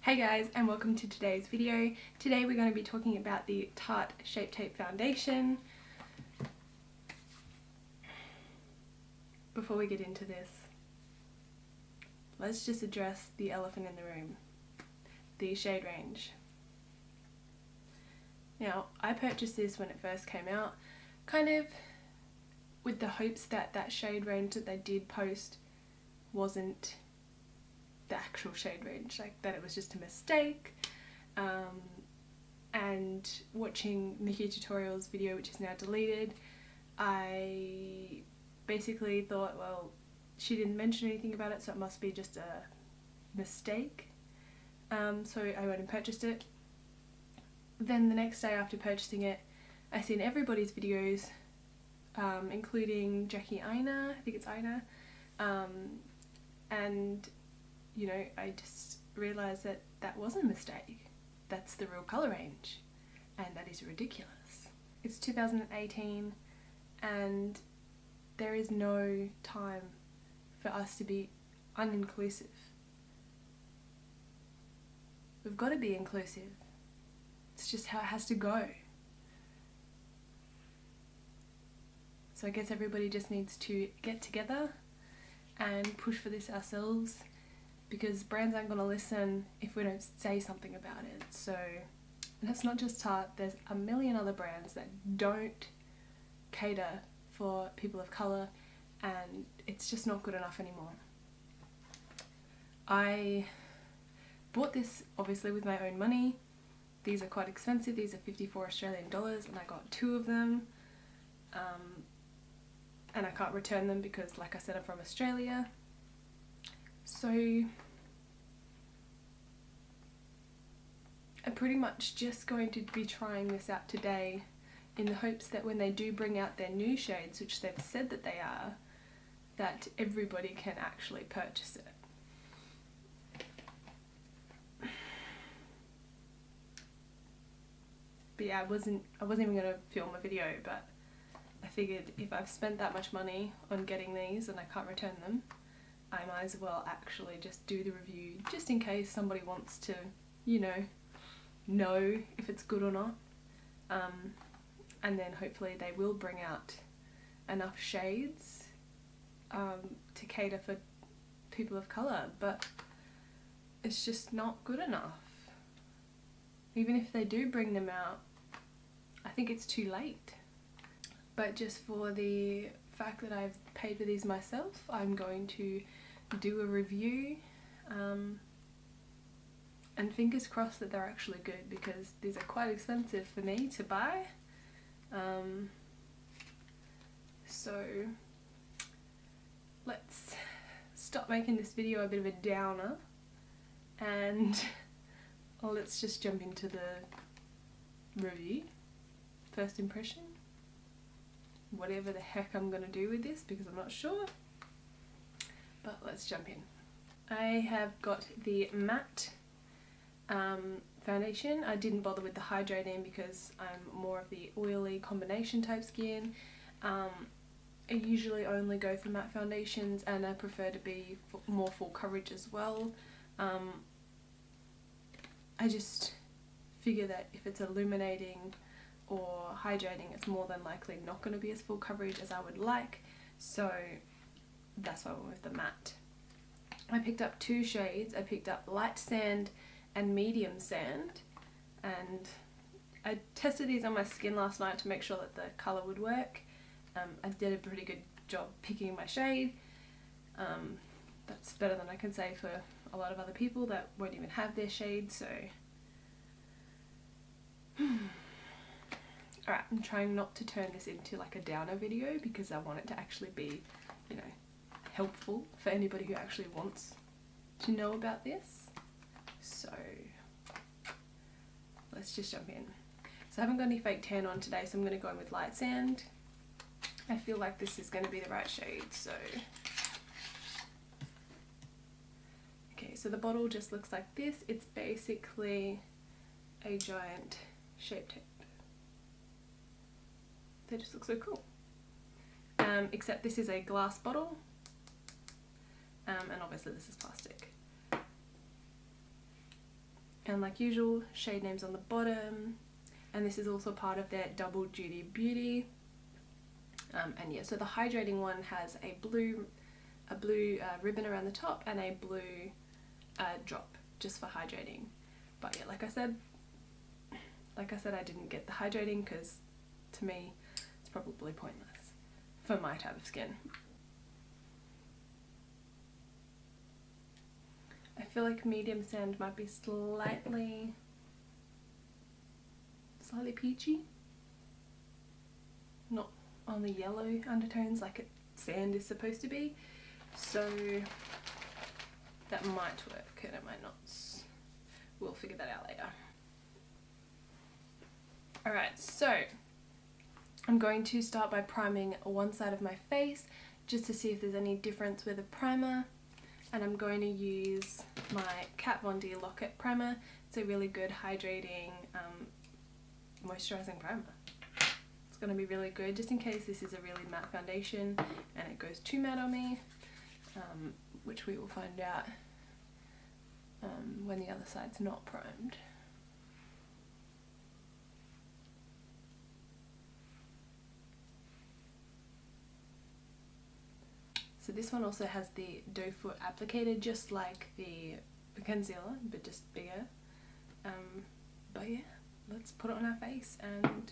Hey guys, and welcome to today's video. Today we're going to be talking about the Tarte Shape Tape foundation. Before we get into this, let's just address the elephant in the room, the shade range. Now, I purchased this when it first came out, kind of with the hopes that that shade range that they did post wasn't the actual shade range, like that it was just a mistake. And watching Nikki Tutorial's video, which is now deleted, I basically thought, well, she didn't mention anything about it, so it must be just a mistake. So I went and purchased it. Then the next day after purchasing it, I seen everybody's videos, including Jackie Aina, I think it's Aina, and you know, I just realised that that wasn't a mistake. That's the real colour range, and that is ridiculous. It's 2018 and there is no time for us to be uninclusive. We've got to be inclusive. It's just how it has to go. So I guess everybody just needs to get together and push for this ourselves, because brands aren't going to listen if we don't say something about it. So, and that's not just Tarte, there's a million other brands that don't cater for people of colour, and it's just not good enough anymore. I bought this obviously with my own money. These are quite expensive, these are 54 Australian dollars, and I got 2 of them. And I can't return them because, like I said, I'm from Australia. So I'm pretty much just going to be trying this out today in the hopes that when they do bring out their new shades, which they've said that they are, that everybody can actually purchase it. But yeah, I wasn't even going to film a video, but I figured if I've spent that much money on getting these and I can't return them, I might as well actually just do the review, just in case somebody wants to, you know if it's good or not. And then hopefully they will bring out enough shades to cater for people of colour, but it's just not good enough. Even if they do bring them out, I think it's too late. But just for the fact that I've paid for these myself, I'm going to do a review, and fingers crossed that they're actually good, because these are quite expensive for me to buy. So let's stop making this video a bit of a downer and let's just jump into the review. First impression, whatever the heck I'm gonna do with this, because I'm not sure, but let's jump in. I have got the matte foundation. I didn't bother with the hydrating because I'm more of the oily combination type skin. I usually only go for matte foundations, and I prefer to be more full coverage as well. I just figure that if it's illuminating or hydrating, it's more than likely not going to be as full coverage as I would like, so that's why I went with the matte. I picked up 2 shades. I picked up light sand and medium sand, and I tested these on my skin last night to make sure that the colour would work. I did a pretty good job picking my shade. That's better than I can say for a lot of other people that won't even have their shade, so alright, I'm trying not to turn this into like a downer video, because I want it to actually be, you know, helpful for anybody who actually wants to know about this. So let's just jump in. So I haven't got any fake tan on today, so I'm going to go in with light sand. I feel like this is going to be the right shade, so okay, so the bottle just looks like this. It's basically a giant shape tape. They just look so cool. Except this is a glass bottle, and obviously this is plastic. And like usual, shade names on the bottom, and this is also part of their Double Duty Beauty. And yeah, so the hydrating one has a blue ribbon around the top and a blue drop just for hydrating. But yeah, like I said, I didn't get the hydrating because to me it's probably pointless for my type of skin. I feel like medium sand might be slightly peachy, not on the yellow undertones like sand is supposed to be, so that might work and it might not. We'll figure that out later. Alright, so I'm going to start by priming one side of my face just to see if there's any difference with a primer, and I'm going to use my Kat Von D Lock-It primer. It's a really good hydrating moisturising primer. It's going to be really good just in case this is a really matte foundation and it goes too matte on me, which we will find out when the other side's not primed. So this one also has the doe foot applicator, just like the concealer, but just bigger. But yeah, let's put it on our face and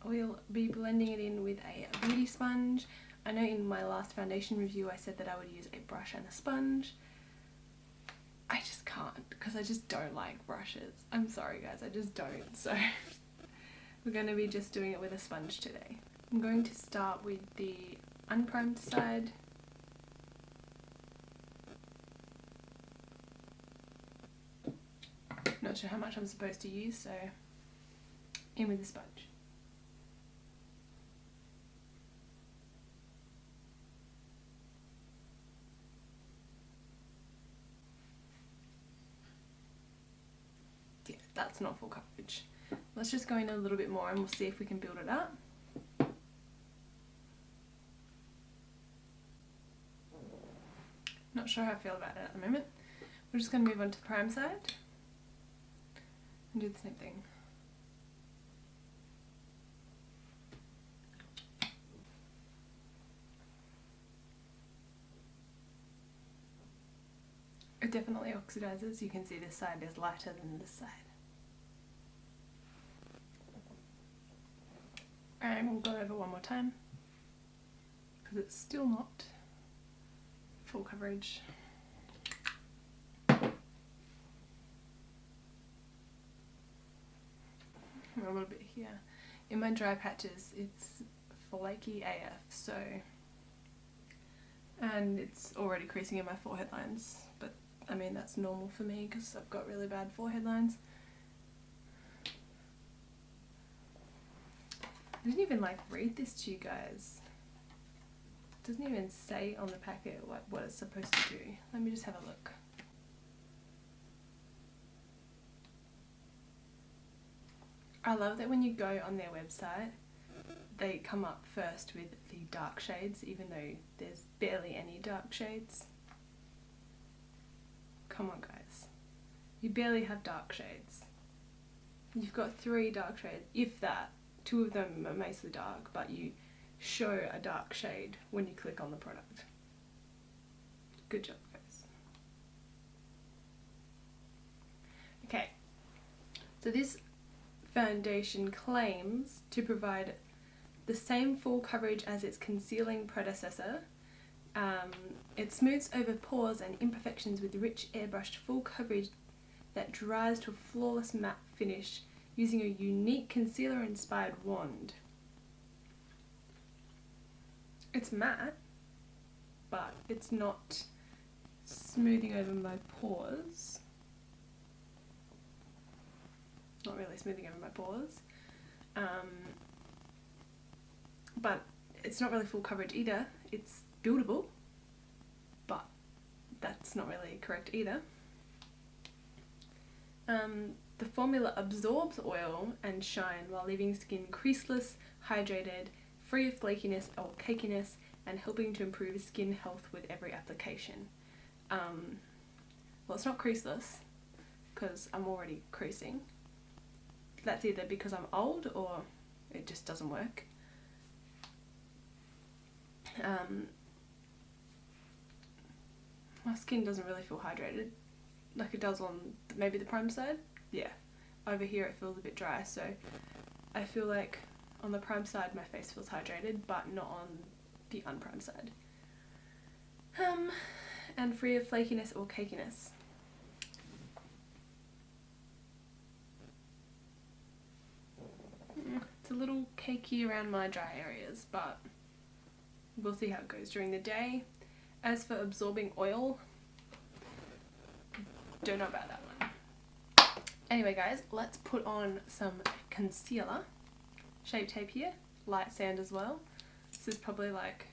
we'll be blending it in with a beauty sponge. I know in my last foundation review I said that I would use a brush and a sponge. I just can't because I just don't like brushes. I'm sorry guys, I just don't. So we're going to be just doing it with a sponge today. I'm going to start with the unprimed side. Not sure how much I'm supposed to use, so in with the sponge. Yeah, that's not full coverage. Let's just go in a little bit more and we'll see if we can build it up. Not sure how I feel about it at the moment. We're just going to move on to the prime side and do the same thing. It definitely oxidizes. You can see this side is lighter than this side. And we'll go over one more time because it's still not full coverage. A little bit here. In my dry patches it's flaky AF, so, and it's already creasing in my forehead lines, but I mean that's normal for me because I've got really bad forehead lines. I didn't even like read this to you guys. It doesn't even say on the packet what it's supposed to do. Let me just have a look. I love that when you go on their website, they come up first with the dark shades, even though there's barely any dark shades. Come on guys, you barely have dark shades. You've got 3 dark shades, if that. 2 of them are mostly dark, but you show a dark shade when you click on the product. Good job guys. Okay, so this foundation claims to provide the same full coverage as its concealing predecessor. It smooths over pores and imperfections with rich airbrushed full coverage that dries to a flawless matte finish using a unique concealer inspired wand. It's matte, but it's not smoothing over my pores. Not really smoothing over my pores, but it's not really full coverage either. It's buildable, but that's not really correct either. The formula absorbs oil and shine while leaving skin creaseless, hydrated, free of flakiness or cakiness, and helping to improve skin health with every application. Well, it's not creaseless because I'm already creasing. That's either because I'm old or it just doesn't work. My skin doesn't really feel hydrated like it does on maybe the prime side. Yeah, over here it feels a bit dry, so I feel like on the prime side my face feels hydrated, but not on the unprime side. And free of flakiness or cakiness. It's a little cakey around my dry areas, but we'll see how it goes during the day. As for absorbing oil, don't know about that one. Anyway guys, let's put on some concealer. Shape Tape here, light sand as well. This is probably like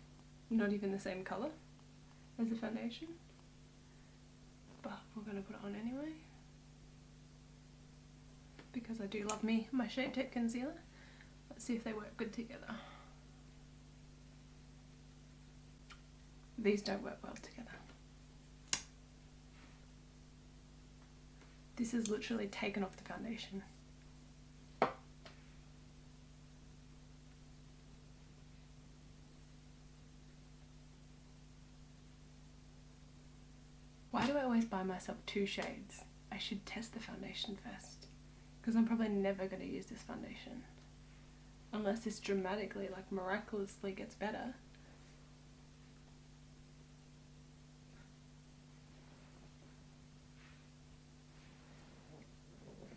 not even the same colour as the foundation, but we're going to put it on anyway because I do love me my Shape Tape concealer. Let's see if they work good together. These don't work well together. This is literally taken off the foundation. Why do I always buy myself 2 shades? I should test the foundation first, because I'm probably never going to use this foundation unless this dramatically, like miraculously gets better.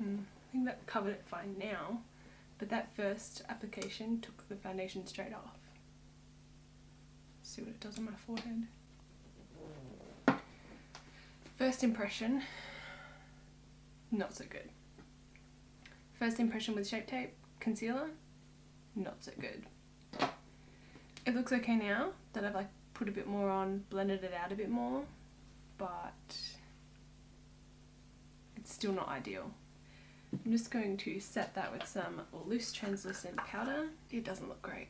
I think that covered it fine now, but that first application took the foundation straight off. Let's see what it does on my forehead. First impression, not so good. First impression with Shape Tape concealer, not so good. It looks okay now that I've like put a bit more on, blended it out a bit more, but it's still not ideal. I'm just going to set that with some loose translucent powder. It doesn't look great.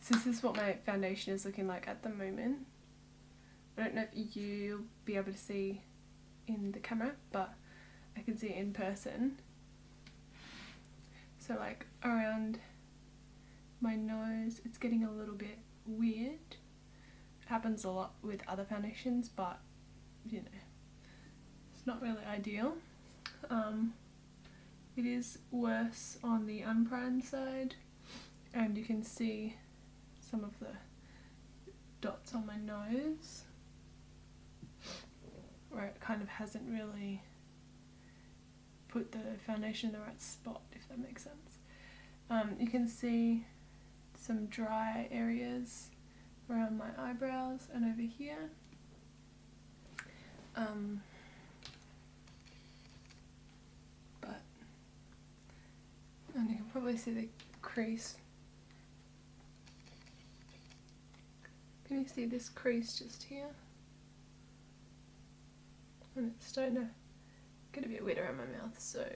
So this is what my foundation is looking like at the moment. I don't know if you'll be able to see in the camera, but I can see it in person. So like around my nose, it's getting a little bit weird. It happens a lot with other foundations, but you know, it's not really ideal. It is worse on the unprimed side, and you can see some of the dots on my nose where it kind of hasn't really put the foundation in the right spot, if that makes sense. You can see some dry areas around my eyebrows and over here. And you can probably see the crease. Can you see this crease just here? And it's starting to get a bit wet around my mouth, so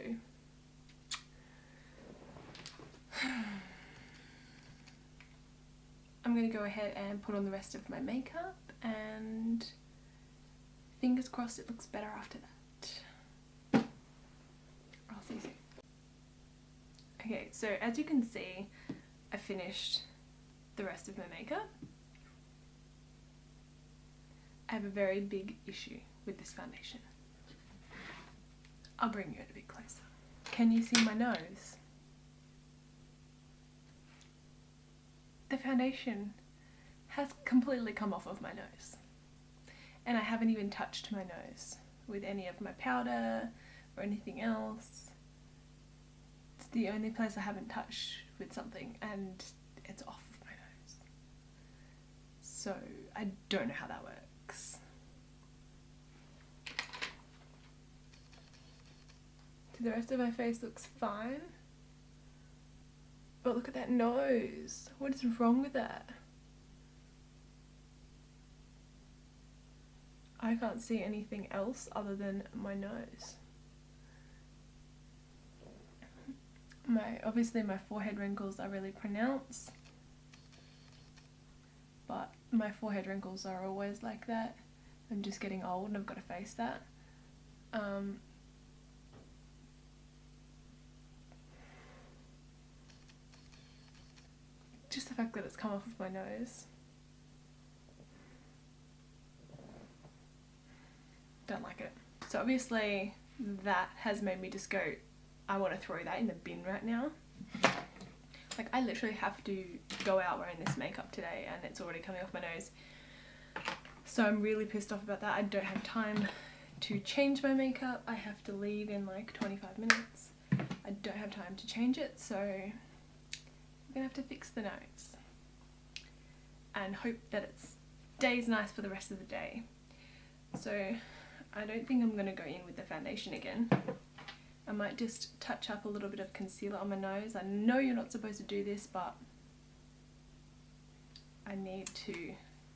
I'm going to go ahead and put on the rest of my makeup, and fingers crossed it looks better after that. I'll see you soon. Okay, so as you can see, I finished the rest of my makeup. I have a very big issue with this foundation. I'll bring you in a bit closer. Can you see my nose? The foundation has completely come off of my nose. And I haven't even touched my nose with any of my powder or anything else. It's the only place I haven't touched with something, and it's off of my nose. So I don't know how that works. The rest of my face looks fine. But look at that nose. What is wrong with that? I can't see anything else other than my nose. Obviously my forehead wrinkles are really pronounced, but my forehead wrinkles are always like that. I'm just getting old and I've got to face that. just the fact that it's come off of my nose. Don't like it. So obviously that has made me just go, I want to throw that in the bin right now. Like, I literally have to go out wearing this makeup today and it's already coming off my nose. So I'm really pissed off about that. I don't have time to change my makeup. I have to leave in like 25 minutes. I don't have time to change it, so I'm gonna have to fix the nose and hope that it stays nice for the rest of the day. So I don't think I'm gonna go in with the foundation again. I might just touch up a little bit of concealer on my nose. I know you're not supposed to do this, but I need to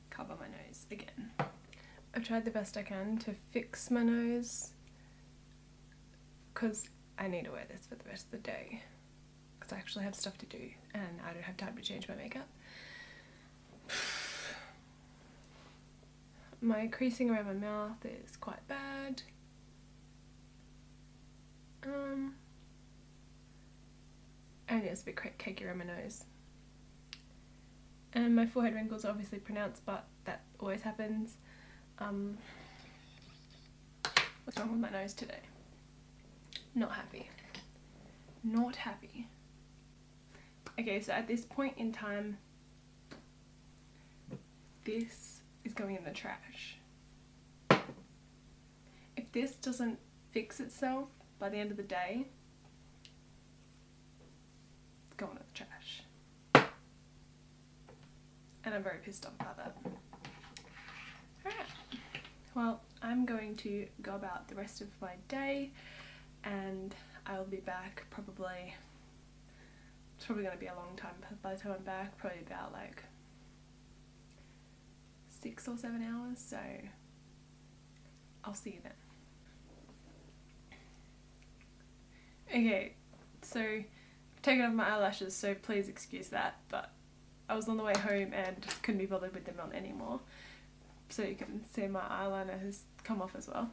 cover my nose again. I've tried the best I can to fix my nose because I need to wear this for the rest of the day because I actually have stuff to do and I don't have time to change my makeup. My creasing around my mouth is quite bad. And it's a bit cakey around my nose. And my forehead wrinkles are obviously pronounced, but that always happens. What's wrong with my nose today? Not happy. Not happy. Okay, so at this point in time, this is going in the trash. If this doesn't fix itself by the end of the day, it's going in the trash. And I'm very pissed off about that. Alright, well, I'm going to go about the rest of my day and I'll be back probably, it's probably going to be a long time by the time I'm back, probably about like 6 or 7 hours, so I'll see you then. Okay, so I've taken off my eyelashes, so please excuse that, but I was on the way home and just couldn't be bothered with them on anymore. So you can see my eyeliner has come off as well.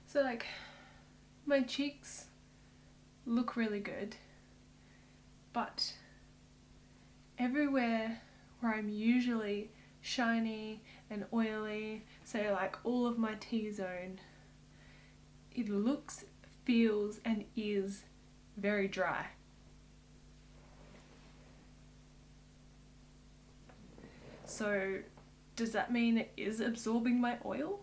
So like, my cheeks look really good, but everywhere where I'm usually shiny and oily, say like all of my T-zone, it looks, feels and is very dry. So does that mean it is absorbing my oil?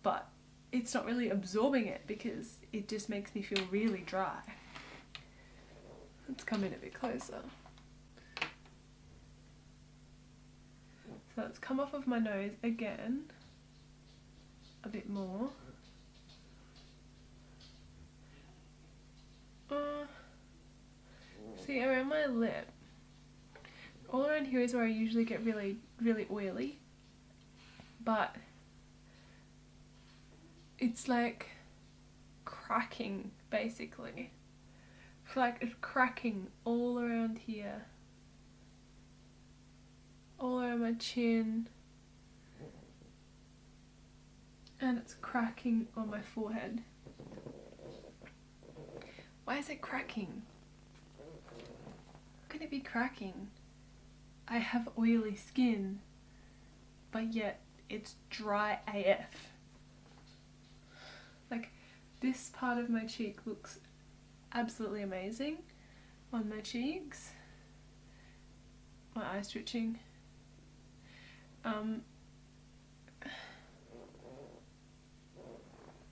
But it's not really absorbing it because it just makes me feel really dry. Let's come in a bit closer. So it's come off of my nose again, a bit more. See, around my lip, all around here is where I usually get really, really oily, but it's like cracking basically. It's like it's cracking all around here, all around my chin, and it's cracking on my forehead. Why is it cracking? How can it be cracking? I have oily skin, but yet it's dry AF. Like, this part of my cheek looks absolutely amazing on my cheeks. My eye's twitching.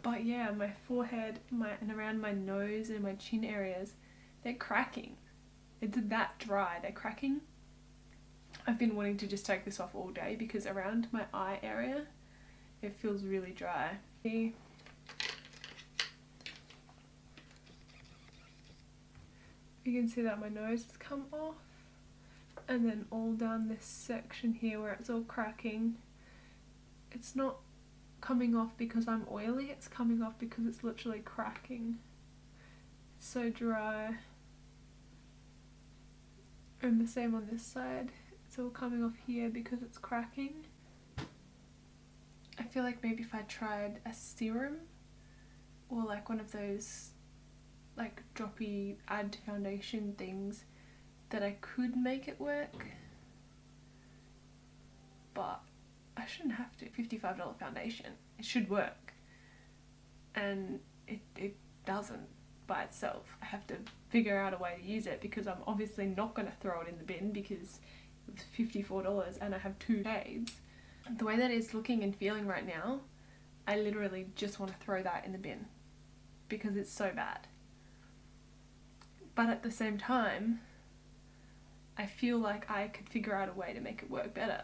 But yeah, my forehead, and around my nose and my chin areas, they're cracking. It's that dry, they're cracking. I've been wanting to just take this off all day because around my eye area, it feels really dry. You can see that my nose has come off, and then all down this section here where it's all cracking, it's not coming off because I'm oily, it's coming off because it's literally cracking. It's so dry. And the same on this side, It's all coming off here because it's cracking. I feel like maybe if I tried a serum or like one of those like droppy add to foundation things, that I could make it work, but I shouldn't have to. $55 foundation, it should work, and it doesn't by itself. I have to figure out a way to use it, because I'm obviously not going to throw it in the bin because it's $54 and I have 2 shades. The way that it's looking and feeling right now, I literally just want to throw that in the bin because it's so bad. But at the same time, I feel like I could figure out a way to make it work better.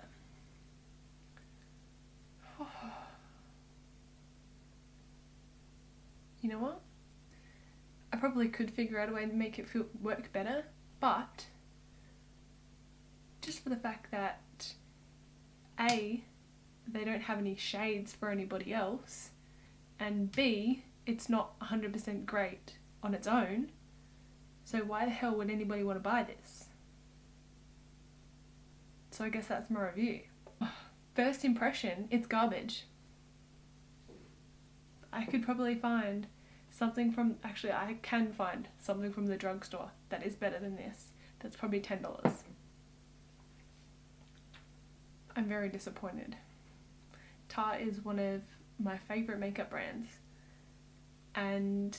You know what? I probably could figure out a way to make it work better, but just for the fact that A, they don't have any shades for anybody else, and B, it's not 100% great on its own, so why the hell would anybody want to buy this? So I guess that's my review. First impression, it's garbage. I could probably find something from, actually I can find something from the drugstore that is better than this. That's probably $10. I'm very disappointed. Tarte is one of my favourite makeup brands, and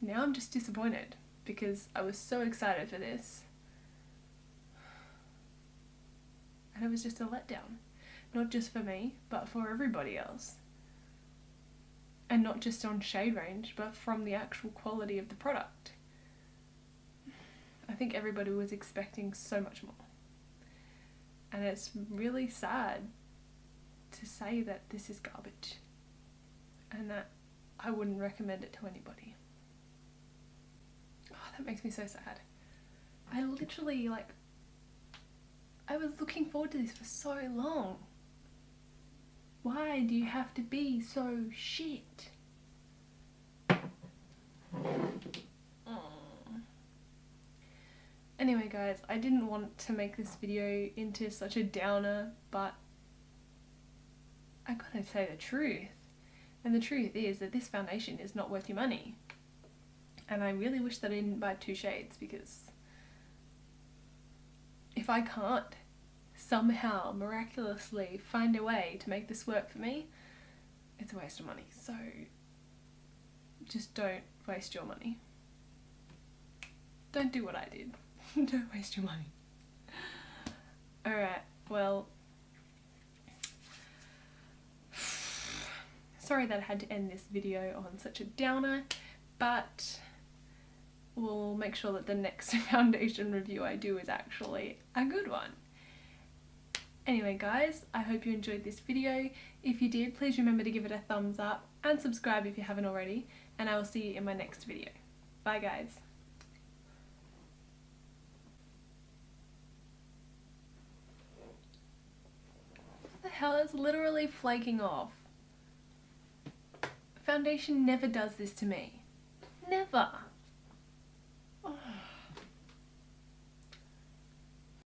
now I'm just disappointed because I was so excited for this and it was just a letdown. Not just for me, but for everybody else. And not just on shade range, but from the actual quality of the product. I think everybody was expecting so much more. And it's really sad to say that this is garbage and that I wouldn't recommend it to anybody. Oh, that makes me so sad. I literally, I was looking forward to this for so long. Why do you have to be so shit? Anyway guys, I didn't want to make this video into such a downer, but I gotta say the truth. And the truth is that this foundation is not worth your money. And I really wish that I didn't buy 2 shades, because if I can't somehow miraculously find a way to make this work for me, it's a waste of money. So just don't waste your money. Don't do what I did. Don't waste your money. Alright, well, sorry that I had to end this video on such a downer, but we'll make sure that the next foundation review I do is actually a good one. Anyway guys, I hope you enjoyed this video. If you did, please remember to give it a thumbs up and subscribe if you haven't already, and I will see you in my next video. Bye guys. What the hell, is literally flaking off. Foundation never does this to me. Never.